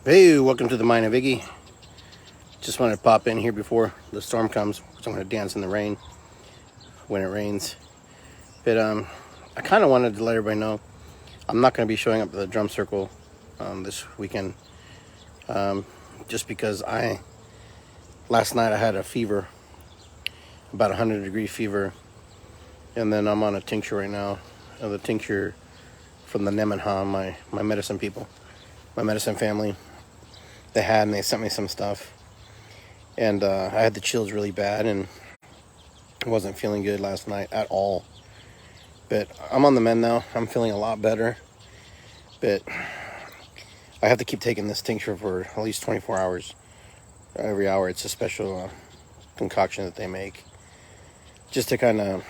Hey, welcome to the Mind of Iggy. Just wanted to pop in here before the storm comes, because I'm going to dance in the rain when it rains. But I kind of wanted to let everybody know I'm not going to be showing up at the drum circle this weekend, just because last night I had a fever, about 100-degree fever, and then I'm on a tincture right now, the tincture from the Nemenha, my medicine people, my medicine family. And they sent me some stuff. And I had the chills really bad and wasn't feeling good last night at all. But I'm on the mend now. I'm feeling a lot better. But I have to keep taking this tincture for at least 24 hours. Every hour it's a special concoction that they make, just to kind of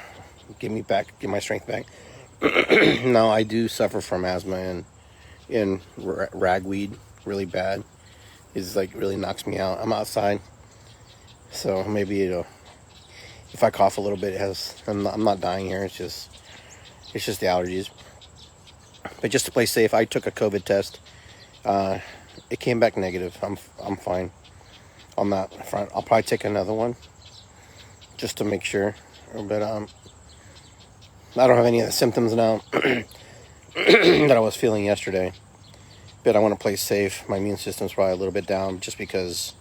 get my strength back. Now, I do suffer from asthma and ragweed really bad. It's like really knocks me out. I'm outside, so maybe if I cough a little bit, I'm not dying here. It's just the allergies. But just to play safe, I took a COVID test. It came back negative. I'm fine on that front. I'll probably take another one just to make sure. But I don't have any of the symptoms now that I was feeling yesterday. But I want to play safe. My immune system's probably a little bit down, just because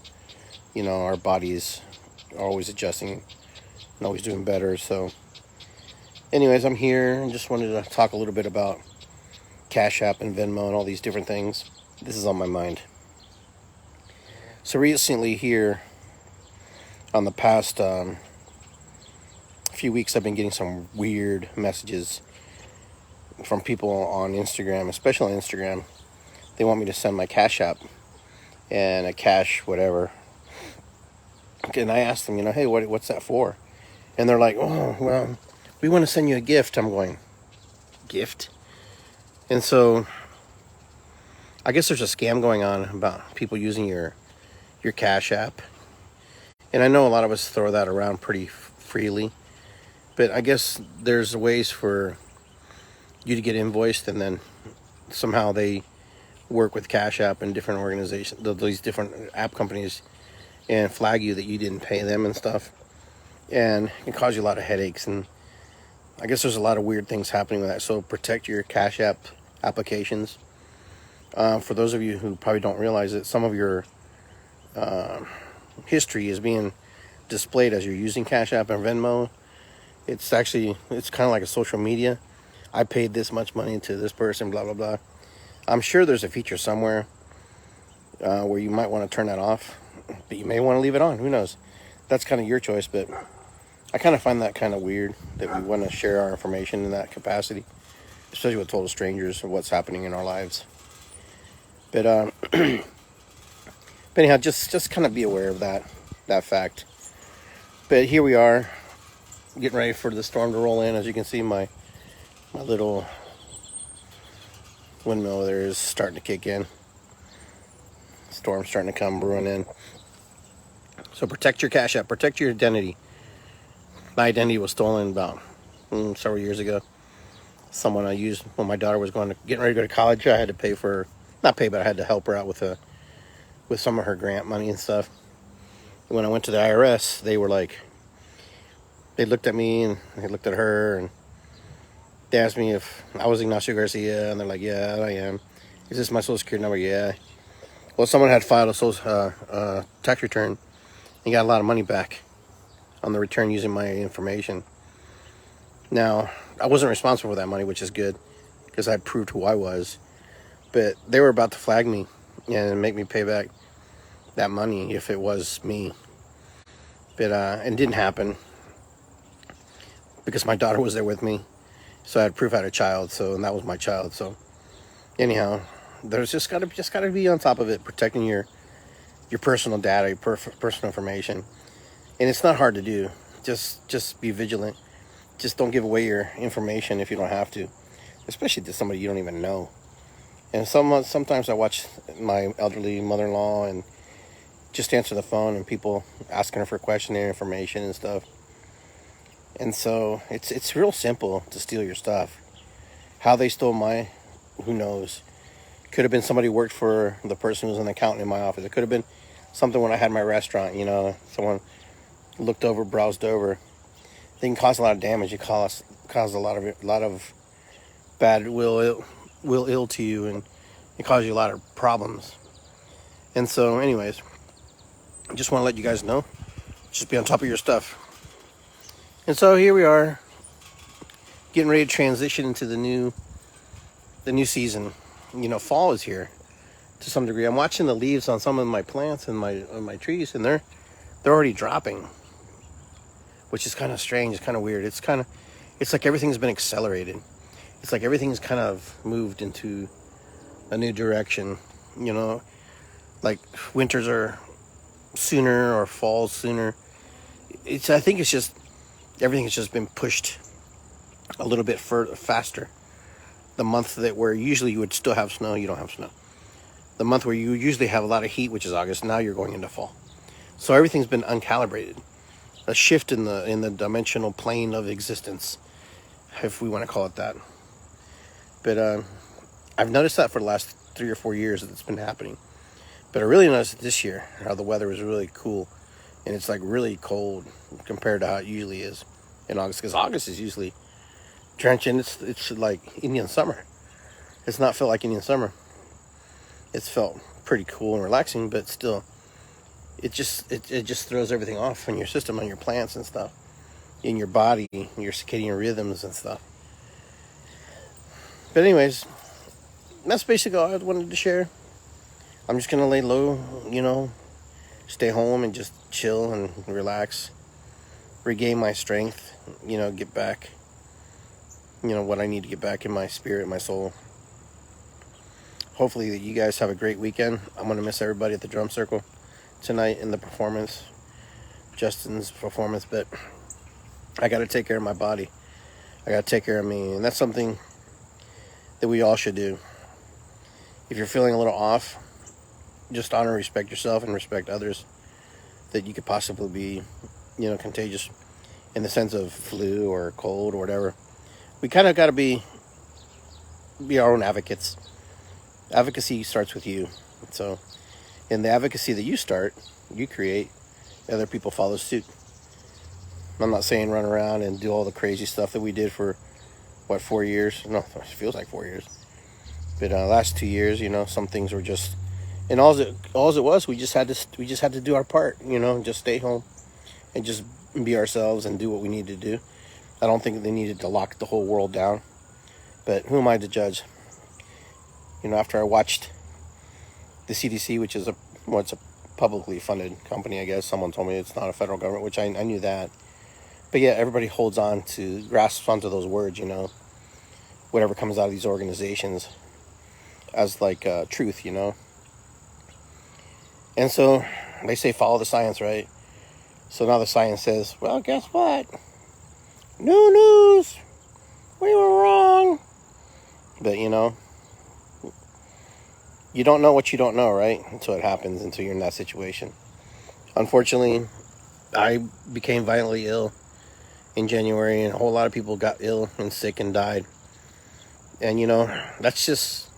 our bodies are always adjusting and always doing better. So anyways, I'm here and just wanted to talk a little bit about Cash App and Venmo and all these different things. This is on my mind. So recently here, on the past few weeks, I've been getting some weird messages from people on Instagram, especially on Instagram. They want me to send my Cash App and a cash whatever. And I asked them, hey, what's that for? And they're like, oh, well, we want to send you a gift. I'm going, gift? And so I guess there's a scam going on about people using your Cash App. And I know a lot of us throw that around pretty freely. But I guess there's ways for you to get invoiced, and then somehow they work with Cash App and different organizations, these different app companies, and flag you that you didn't pay them and stuff. And it can cause you a lot of headaches. And I guess there's a lot of weird things happening with that. So protect your Cash App applications. For those of you who probably don't realize it, some of your history is being displayed as you're using Cash App and Venmo. It's kind of like a social media. I paid this much money to this person, blah, blah, blah. I'm sure there's a feature somewhere where you might want to turn that off, but you may want to leave it on. Who knows? That's kind of your choice, but I kind of find that kind of weird that we want to share our information in that capacity, especially with total strangers, of what's happening in our lives. But anyhow, just kind of be aware of that fact. But here we are, getting ready for the storm to roll in. As you can see, my little windmill there is starting to kick in. Storm's starting to come brewing in. So protect your Cash App, protect your identity. My identity was stolen about several years ago. Someone I used when my daughter was getting ready to go to college. I had to pay for, not pay, but I had to help her out with some of her grant money and stuff. And when I went to the IRS, they looked at me and they looked at her, and they asked me if I was Ignacio Garcia, and they're like, yeah, I am. Is this my social security number? Yeah. Well, someone had filed a tax return and got a lot of money back on the return using my information. Now, I wasn't responsible for that money, which is good, because I proved who I was. But they were about to flag me and make me pay back that money if it was me. But it didn't happen, because my daughter was there with me. So I had proof I had a child, and that was my child. So anyhow, there's just gotta be on top of it, protecting your personal data, your personal information. And it's not hard to do. Just be vigilant. Just don't give away your information if you don't have to, especially to somebody you don't even know. And sometimes I watch my elderly mother-in-law and just answer the phone, and people asking her for questionnaire information and stuff. And so it's real simple to steal your stuff. How they stole who knows? Could have been somebody who worked for the person who was an accountant in my office. It could have been something when I had my restaurant, someone looked over, browsed over. They can cause a lot of damage. It cause a lot of bad will ill to you, and it causes you a lot of problems. And so, anyways, I just want to let you guys know. Just be on top of your stuff. And so here we are, getting ready to transition into the new season. Fall is here to some degree. I'm watching the leaves on some of my plants and my trees, and they're already dropping, which is kind of strange. It's kind of weird. It's like everything's been accelerated. It's like everything's kind of moved into a new direction. Like winters are sooner or falls sooner. I think it's just everything has just been pushed a little bit faster. The month where usually you would still have snow, you don't have snow. The month where you usually have a lot of heat, which is August, now you're going into fall. So everything's been uncalibrated. A shift in the dimensional plane of existence, if we want to call it that. But I've noticed that for the last 3 or 4 years that it's been happening. But I really noticed it this year, how the weather was really cool. And it's like really cold compared to how it usually is in August. Because August is usually drenching. It's like Indian summer. It's not felt like Indian summer. It's felt pretty cool and relaxing, but still, it just throws everything off in your system, on your plants and stuff, in your body, your circadian rhythms and stuff. But anyways, that's basically all I wanted to share. I'm just gonna lay low, stay home and just chill and relax, regain my strength, get back, what I need to get back in my spirit, my soul. Hopefully that you guys have a great weekend. I'm going to miss everybody at the drum circle tonight in the performance, Justin's performance, but I got to take care of my body. I got to take care of me, and that's something that we all should do. If you're feeling a little off, just honor and respect yourself and respect others that you could possibly be, contagious in the sense of flu or cold or whatever. We kind of got to be our own advocates. Advocacy starts with you. So in the advocacy that you create, other people follow suit. I'm not saying run around and do all the crazy stuff that we did for 4 years? No, it feels like 4 years. But last 2 years, some things were just, and all it was, we just had to do our part, just stay home and just be ourselves and do what we needed to do. I don't think they needed to lock the whole world down, but who am I to judge? After I watched the CDC, which is it's a publicly funded company, I guess. Someone told me it's not a federal government, which I knew that. But yeah, everybody holds on to, grasps onto those words, whatever comes out of these organizations as like truth, And so they say follow the science, right? So now the science says, well, guess what? New news. We were wrong. But, you don't know what you don't know, right? Until it happens, until you're in that situation. Unfortunately, I became violently ill in January, and a whole lot of people got ill and sick and died. And, that's just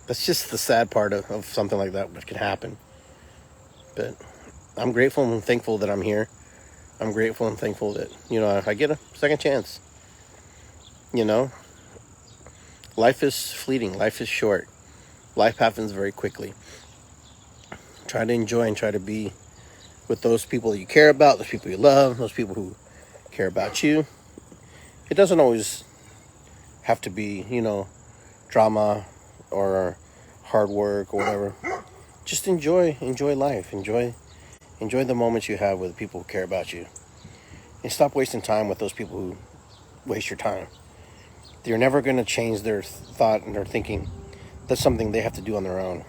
the sad part of something like that can happen. But I'm grateful and thankful that I'm here. I'm grateful and thankful that, I get a second chance. Life is fleeting. Life is short. Life happens very quickly. Try to enjoy and try to be with those people that you care about, those people you love, those people who care about you. It doesn't always have to be, drama or hard work or whatever. Just enjoy life. Enjoy the moments you have with people who care about you. And stop wasting time with those people who waste your time. You're never going to change their thought and their thinking. That's something they have to do on their own.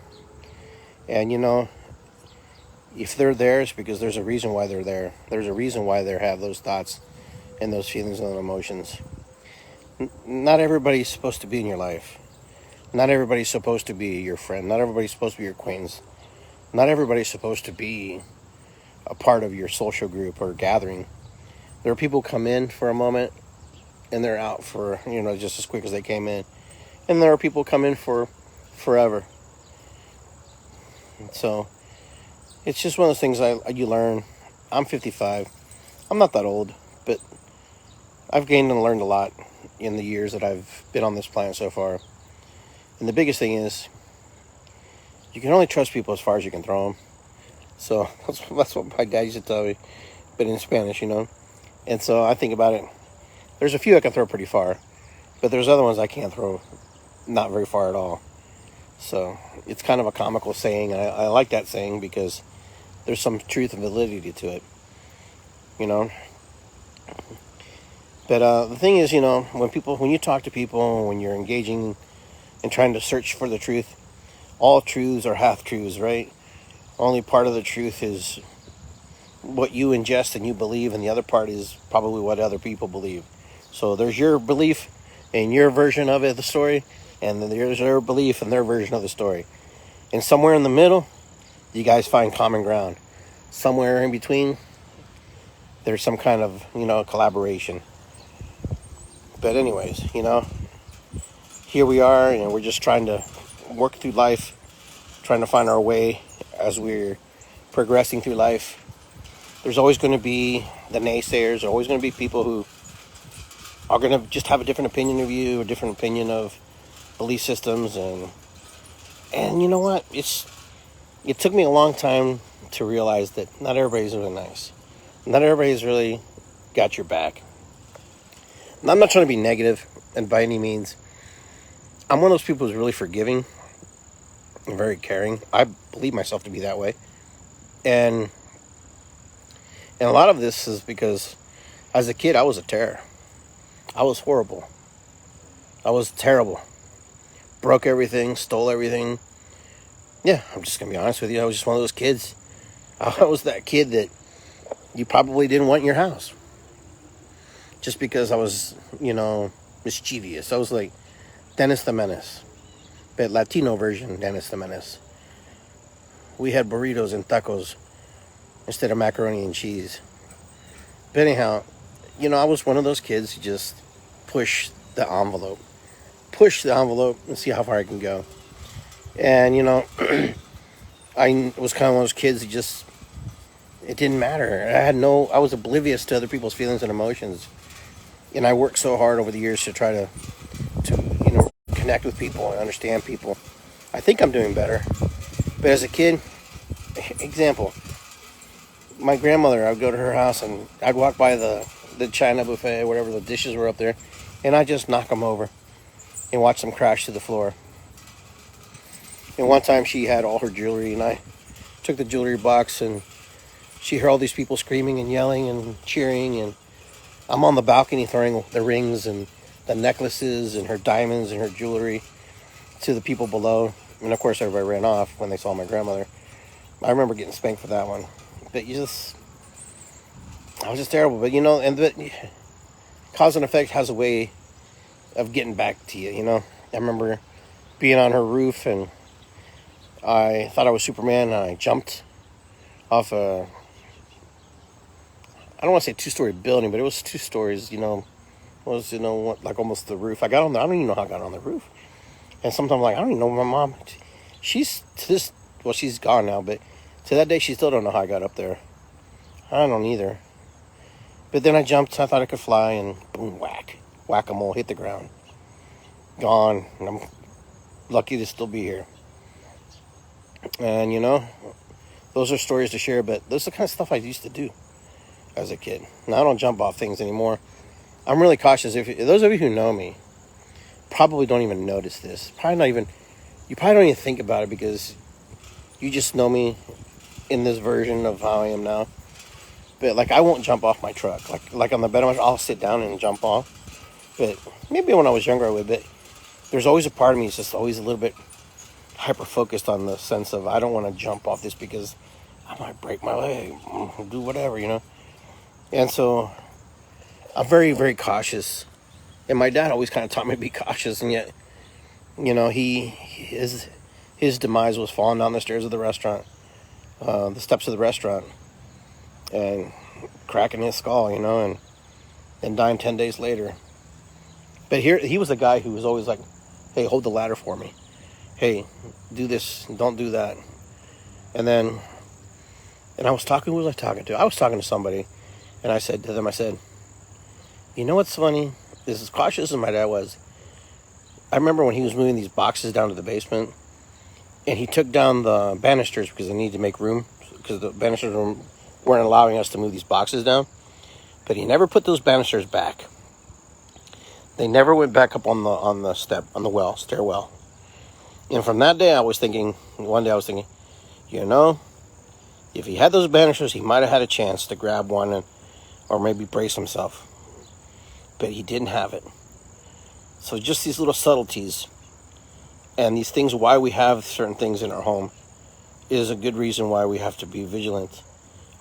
And if they're there, it's because there's a reason why they're there. There's a reason why they have those thoughts and those feelings and emotions. Not everybody's supposed to be in your life. Not everybody's supposed to be your friend. Not everybody's supposed to be your acquaintance. Not everybody's supposed to be a part of your social group or gathering. There are people who come in for a moment and they're out for, just as quick as they came in. And there are people who come in for forever. So it's just one of those things you learn. I'm 55. I'm not that old, but I've gained and learned a lot in the years that I've been on this planet so far. And the biggest thing is, you can only trust people as far as you can throw them. So that's what my dad used to tell me, but in Spanish, And so I think about it. There's a few I can throw pretty far, but there's other ones I can't throw not very far at all. So it's kind of a comical saying, and I like that saying because there's some truth and validity to it, But the thing is, when you talk to people, when you're engaging and trying to search for the truth, all truths are half-truths, right? Only part of the truth is what you ingest and you believe, and the other part is probably what other people believe. So there's your belief and your version of it, the story, and then there's their belief and their version of the story. And somewhere in the middle, you guys find common ground. Somewhere in between, there's some kind of, collaboration. But anyways, here we are, and we're just trying to work through life, trying to find our way as we're progressing through life. There's always going to be the naysayers. There's always going to be people who are going to just have a different opinion of you, a different opinion of belief systems, and you know what? It took me a long time to realize that not everybody's really nice. Not everybody's really got your back. And I'm not trying to be negative, and by any means, I'm one of those people who's really forgiving and very caring. I believe myself to be that way. And a lot of this is because as a kid, I was a terror. I was horrible. I was terrible. Broke everything, stole everything. Yeah, I'm just going to be honest with you. I was just one of those kids. I was that kid that you probably didn't want in your house. Just because I was, mischievous. I was like Dennis the Menace. But Latino version Dennis the Menace. We had burritos and tacos instead of macaroni and cheese. But anyhow, I was one of those kids who just push the envelope. Push the envelope and see how far I can go. And, I was kind of one of those kids who it didn't matter. I was oblivious to other people's feelings and emotions. And I worked so hard over the years to try to connect with people and understand people. I think I'm doing better. But as a kid, example, my grandmother, I would go to her house and I'd walk by the China buffet, whatever the dishes were up there, and I'd just knock them over and watch them crash to the floor. And one time she had all her jewelry, and I took the jewelry box, and she heard all these people screaming and yelling and cheering, and I'm on the balcony throwing the rings and the necklaces and her diamonds and her jewelry to the people below. And of course everybody ran off when they saw my grandmother. I remember getting spanked for that one. But I was just terrible. But but cause and effect has a way of getting back to you, I remember being on her roof, and I thought I was Superman, and I jumped off I don't want to say 2-story building, but it was 2 stories, it was, like almost the roof. I got on there. I don't even know how I got on the roof. And sometimes I'm like, I don't even know my mom. She's gone now, but to that day, she still don't know how I got up there. I don't either. But then I jumped. I thought I could fly, and boom, whack-a-mole, hit the ground. Gone. And I'm lucky to still be here. And, those are stories to share, but those are the kind of stuff I used to do as a kid. Now I don't jump off things anymore. I'm really cautious. If those of you who know me probably don't even notice this. You probably don't even think about it because you just know me in this version of how I am now. But I won't jump off my truck. Like on the bed of my truck, I'll sit down and jump off. But maybe when I was younger I would. But there's always a part of me that's just always a little bit hyper focused on the sense of I don't want to jump off this because I might break my leg, do whatever, And so I'm very, very cautious. And my dad always kind of taught me to be cautious, and yet, his demise was falling down the stairs of the restaurant, the steps of the restaurant, and cracking his skull, and then dying 10 days later. But here, he was the guy who was always like, hey, hold the ladder for me. hey, do this, don't do that. And I was talking, who was I talking to? I was talking to somebody, and I said to them, I said, you know what's funny? As cautious as my dad was, I remember when he was moving these boxes down to the basement, and he took down the banisters because they needed to make room, because the banisters weren't allowing us to move these boxes down. But he never put those banisters back. They never went back up on the stairwell. And from that day, one day I was thinking, you know, if he had those banisters, he might have had a chance to grab one or maybe brace himself. But he didn't have it. So just these little subtleties and these things, why we have certain things in our home, is a good reason why we have to be vigilant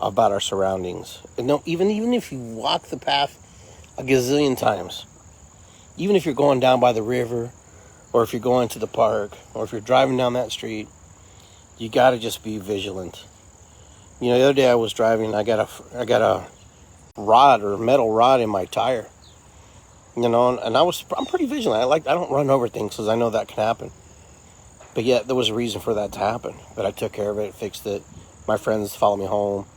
about our surroundings. And no, even if you walk the path a gazillion times, even if you're going down by the river, or if you're going to the park, or if you're driving down that street, you got to just be vigilant. You know, the other day I was driving, I got a rod or metal rod in my tire. You know, and I'm pretty vigilant. I don't run over things because I know that can happen. But yet there was a reason for that to happen. But I took care of it, fixed it. My friends followed me home,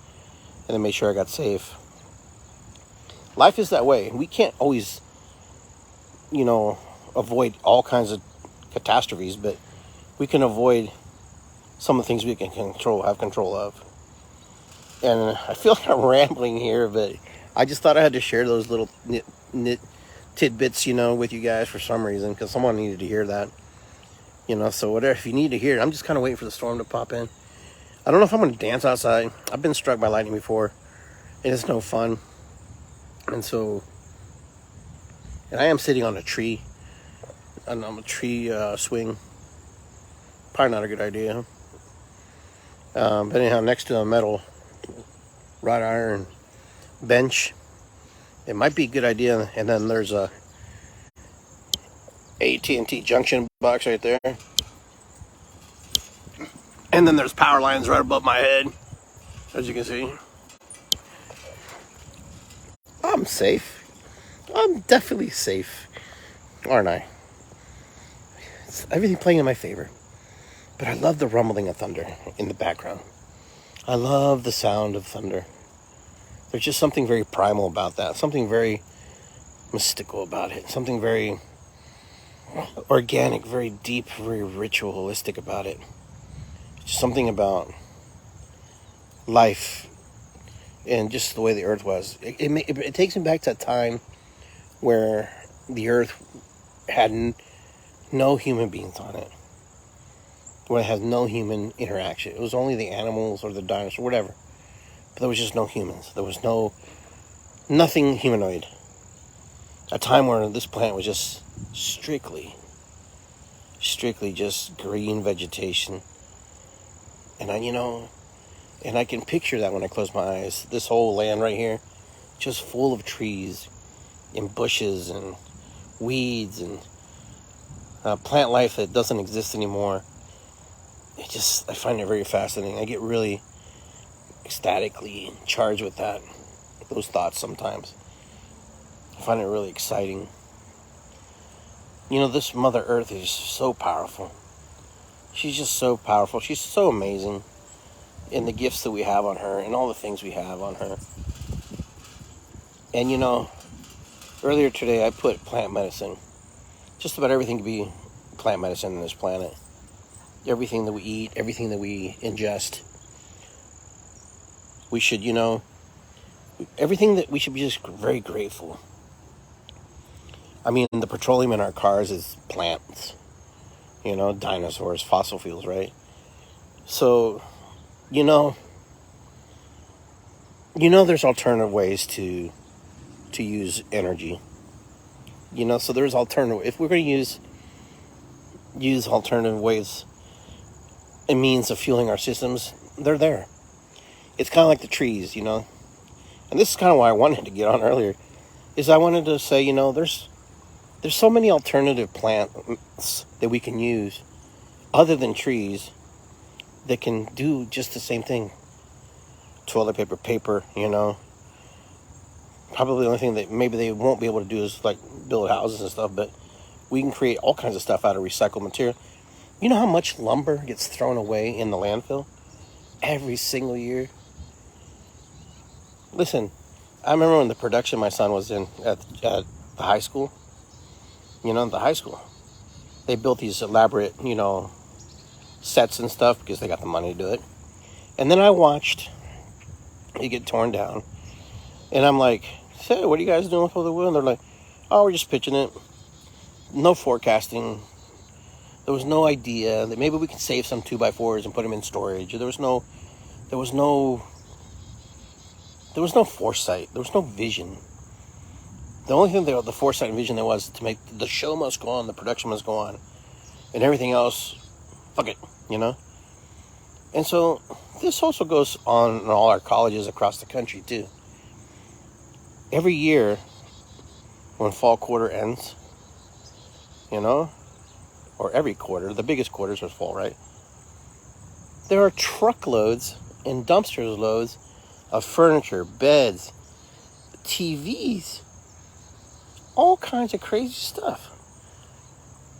and then made sure I got safe. Life is that way. We can't always, you know, avoid all kinds of catastrophes, but we can avoid some of the things we can have control of. And I feel like I'm rambling here, but I just thought I had to share those little tidbits, you know, with you guys for some reason, because someone needed to hear that. You know, so whatever, if you need to hear it, I'm just kind of waiting for the storm to pop in. I don't know if I'm going to dance outside. I've been struck by lightning before, and it's no fun. And I am sitting on a tree, on a tree swing. Probably not a good idea. But anyhow, next to a metal wrought iron bench, it might be a good idea. And then there's a AT&T junction box right there. And then there's power lines right above my head, as you can see. I'm safe. I'm definitely safe, aren't I? It's everything playing in my favor. But I love the rumbling of thunder in the background. I love the sound of thunder. There's just something very primal about that. Something very mystical about it. Something very organic, very deep, very ritualistic about it. Just something about life and just the way the earth was. It takes me back to a time where the earth had no human beings on it. Where it has no human interaction. It was only the animals or the dinosaurs, whatever. But there was just no humans. There was nothing humanoid. A time where this planet was just strictly just green vegetation. And I can picture that when I close my eyes. This whole land right here, just full of trees and bushes and weeds and plant life that doesn't exist anymore. I find it very fascinating. I get really ecstatically charged with those thoughts sometimes. I find it really exciting. You know, this Mother Earth is so powerful. She's just so powerful. She's so amazing in the gifts that we have on her and all the things we have on her. And you know, earlier today I put plant medicine. Just about everything can be plant medicine on this planet. Everything that we eat, everything that we ingest. We should, everything that we should be just very grateful. I mean, the petroleum in our cars is plants. Dinosaurs, fossil fuels, right? So, there's alternative ways to use energy. So there's alternative. If we're going to use alternative ways and means of fueling our systems, they're there. It's kind of like the trees, and this is kind of why I wanted to get on earlier, is I wanted to say, there's so many alternative plants that we can use other than trees that can do just the same thing. Toilet paper, Probably the only thing that maybe they won't be able to do is like build houses and stuff, but we can create all kinds of stuff out of recycled material. You know how much lumber gets thrown away in the landfill every single year? Listen, I remember when the production my son was in at the high school. The high school. They built these elaborate, sets and stuff because they got the money to do it. And then I watched it get torn down. And I'm like, so what are you guys doing with all the wood? And they're like, oh, we're just pitching it. No forecasting. There was no idea that maybe we could save some 2x4s and put them in storage. There was no foresight. There was no vision. The only thing the foresight and vision there was to make the show must go on, the production must go on, and everything else, fuck it, And so this also goes on in all our colleges across the country too. Every year, when fall quarter ends, or every quarter, the biggest quarters are fall, right? There are truckloads and dumpsters loads of furniture, beds, TVs, all kinds of crazy stuff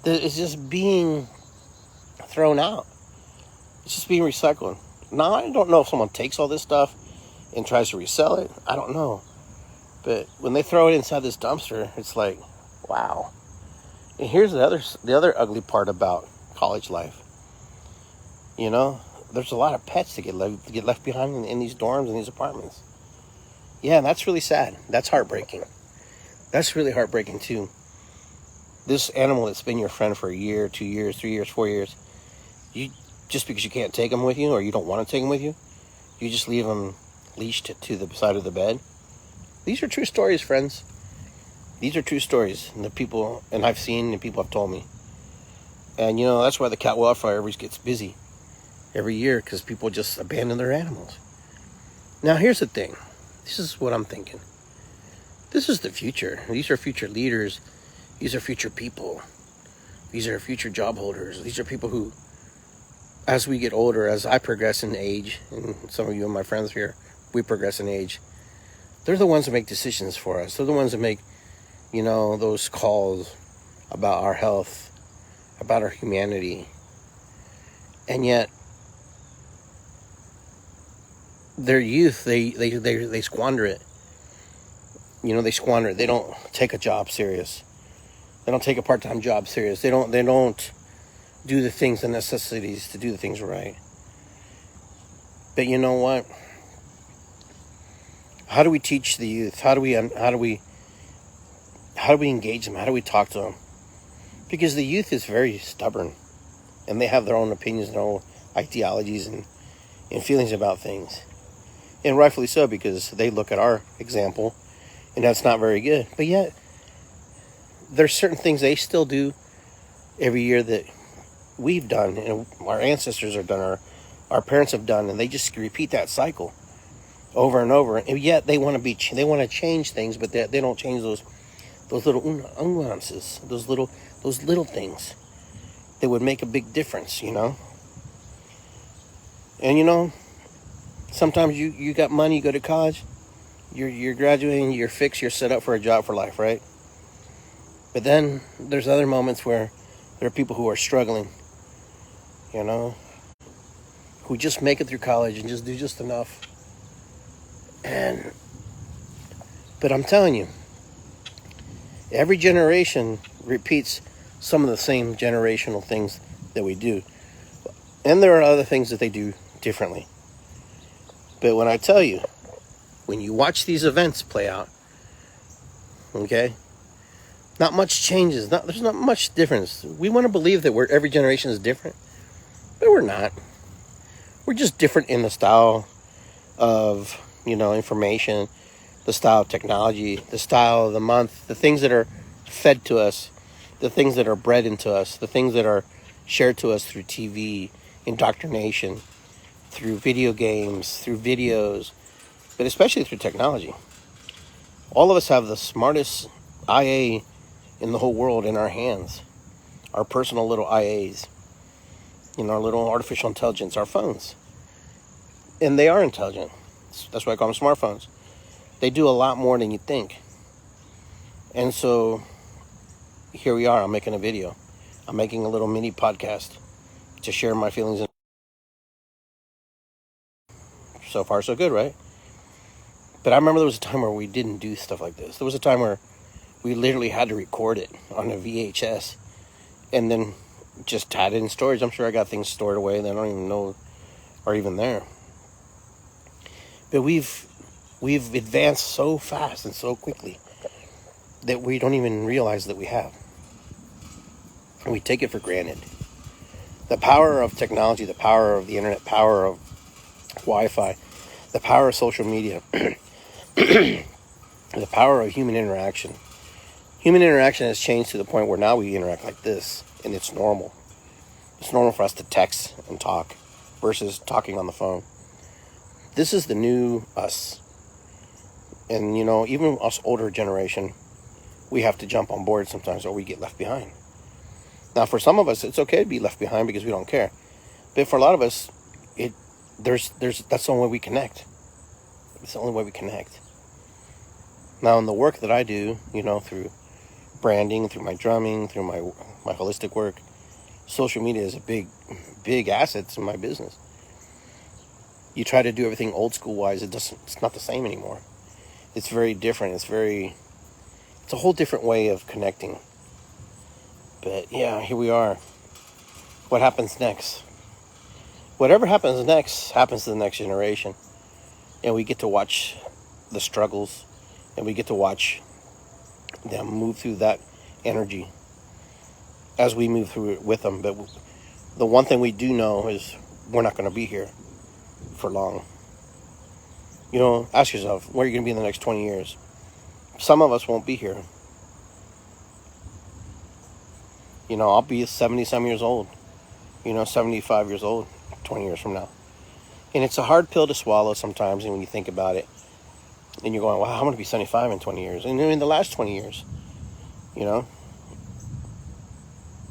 that is just being thrown out. It's just being recycled. Now, I don't know if someone takes all this stuff and tries to resell it. I don't know. But when they throw it inside this dumpster, it's like, wow. And here's the other ugly part about college life. There's a lot of pets that get left behind in these dorms and these apartments. Yeah, and that's really sad. That's heartbreaking. That's really heartbreaking too. This animal that's been your friend for a year, 2 years, 3 years, 4 years, just because you can't take them with you or you don't want to take them with you, you just leave them leashed to the side of the bed. These are true stories, friends. These are true stories, and I've seen and people have told me. And that's why the cat wildfire always gets busy every year, because people just abandon their animals. Now here's the thing. This is what I'm thinking. This is the future. These are future leaders. These are future people. These are future job holders. These are people who, as we get older, as I progress in age, and some of you and my friends here, we progress in age, they're the ones that make decisions for us. They're the ones that make, those calls about our health, about our humanity. And yet, their youth, they squander it. They squander it. They don't take a job serious. They don't take a part-time job serious. They don't do the things, the necessities to do the things right. But you know what? How do we teach the youth? How do we engage them? How do we talk to them? Because the youth is very stubborn, and they have their own opinions, their own ideologies, and feelings about things. And rightfully so, because they look at our example, and that's not very good. But yet, there's certain things they still do every year that we've done, and our ancestors have done, or our parents have done, and they just repeat that cycle over and over. And yet they want to change things, but they don't change those little nuances, those little things that would make a big difference, And sometimes you got money, you go to college, you're graduating, you're fixed, you're set up for a job for life, right? But then there's other moments where there are people who are struggling, who just make it through college and just do just enough. But I'm telling you, every generation repeats some of the same generational things that we do. And there are other things that they do differently. But when I tell you, when you watch these events play out, okay, not much changes. There's not much difference. We want to believe that every generation is different, but we're not. We're just different in the style of, information, the style of technology, the style of the month, the things that are fed to us, the things that are bred into us, the things that are shared to us through TV, indoctrination, through video games, through videos, but especially through technology. All of us have the smartest IA in the whole world in our hands. Our personal little IAs. Our little artificial intelligence, our phones. And they are intelligent. That's why I call them smartphones. They do a lot more than you think. And so, here we are. I'm making a video. I'm making a little mini podcast. to share my feelings. So far, so good, right? But I remember there was a time where we didn't do stuff like this. There was a time where we literally had to record it on a VHS and then just had it in storage. I'm sure I got things stored away that I don't even know are even there. But we've advanced so fast and so quickly that we don't even realize that we have. And we take it for granted. The power of technology, the power of the internet, power of Wi-Fi, the power of social media, the power of human interaction. Human interaction has changed to the point where now we interact like this, and it's normal. It's normal for us to text and talk versus talking on the phone. This is the new us. And, you know, even us older generation, we have to jump on board sometimes or we get left behind. Now, for some of us, it's okay to be left behind because we don't care. But for a lot of us, that's the only way we connect. It's the only way we connect. Now, in the work that I do, you know, through branding, through my drumming, through my holistic work, social media is a big asset in my business. You try to do everything old school wise, it's not the same anymore. It's very different. It's a whole different way of connecting. But yeah, here we are. What happens next? Whatever happens next happens to the next generation. And we get to watch the struggles, and we get to watch them move through that energy as we move through it with them. But the one thing we do know is we're not going to be here for long. You know, ask yourself, where are you going to be in the next 20 years? Some of us won't be here. You know, I'll be 70-some years old. You know, 75 years old 20 years from now. And it's a hard pill to swallow sometimes, and when you think about it, and you're going, wow, I'm going to be 75 in 20 years. And in the last 20 years, you know,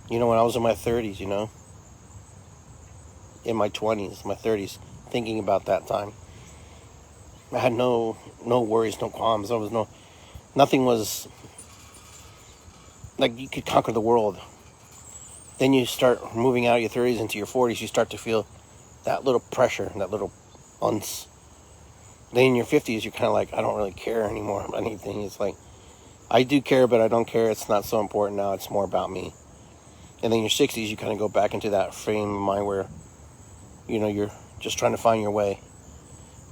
when I was in my 30s, you know, in my 20s, my 30s, thinking about that time, I had no worries, no qualms. Nothing was, like, you could conquer the world. Then you start moving out of your 30s into your 40s, you start to feel that little pressure, that little uns. Then in your 50s, you're kind of like, I don't really care anymore about anything. It's like, I do care, but I don't care. It's not so important now. It's more about me. And then in your 60s, you kind of go back into that frame of mind where, you know, you're just trying to find your way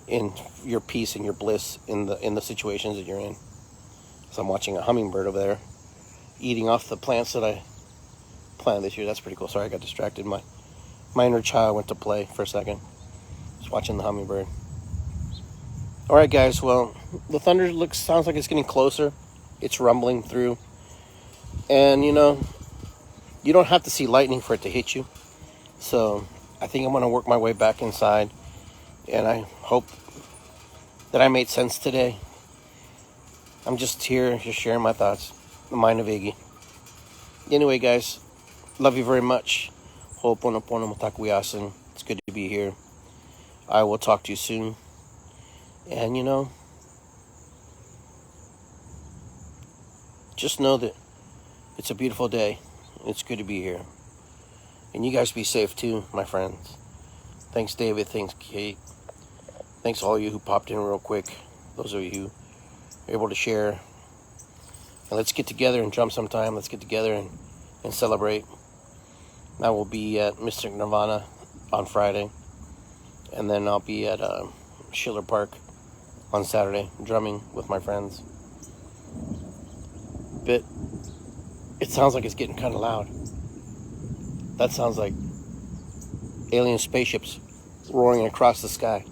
in your peace and your bliss in the situations that you're in. So I'm watching a hummingbird over there eating off the plants that I planted this year. That's pretty cool. Sorry, I got distracted. My inner child went to play for a second. Just watching the hummingbird. All right, guys. Well, the thunder sounds like it's getting closer. It's rumbling through. And, you know, you don't have to see lightning for it to hit you. So I think I'm going to work my way back inside. And I hope that I made sense today. I'm just here, just sharing my thoughts. The Mind of Iggy. Anyway, guys, love you very much. Ho'oponopono. It's good to be here. I will talk to you soon. And, you know, just know that it's a beautiful day. It's good to be here. And you guys be safe too, my friends. Thanks, David. Thanks, Kate. Thanks all of you who popped in real quick. Those of you who are able to share. And let's get together and drum sometime. Let's get together and celebrate. I will be at Mystic Nirvana on Friday. And then I'll be at Schiller Park on Saturday, drumming with my friends. But it sounds like it's getting kind of loud. That sounds like alien spaceships roaring across the sky.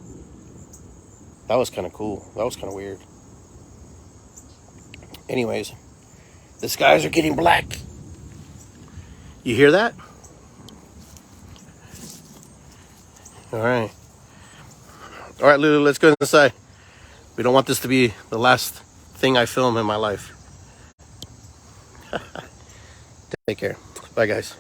That was kind of cool. That was kind of weird. Anyways, the skies are getting black. You hear that? All right. All right, Lulu, let's go inside. We don't want this to be the last thing I film in my life. Take care. Bye, guys.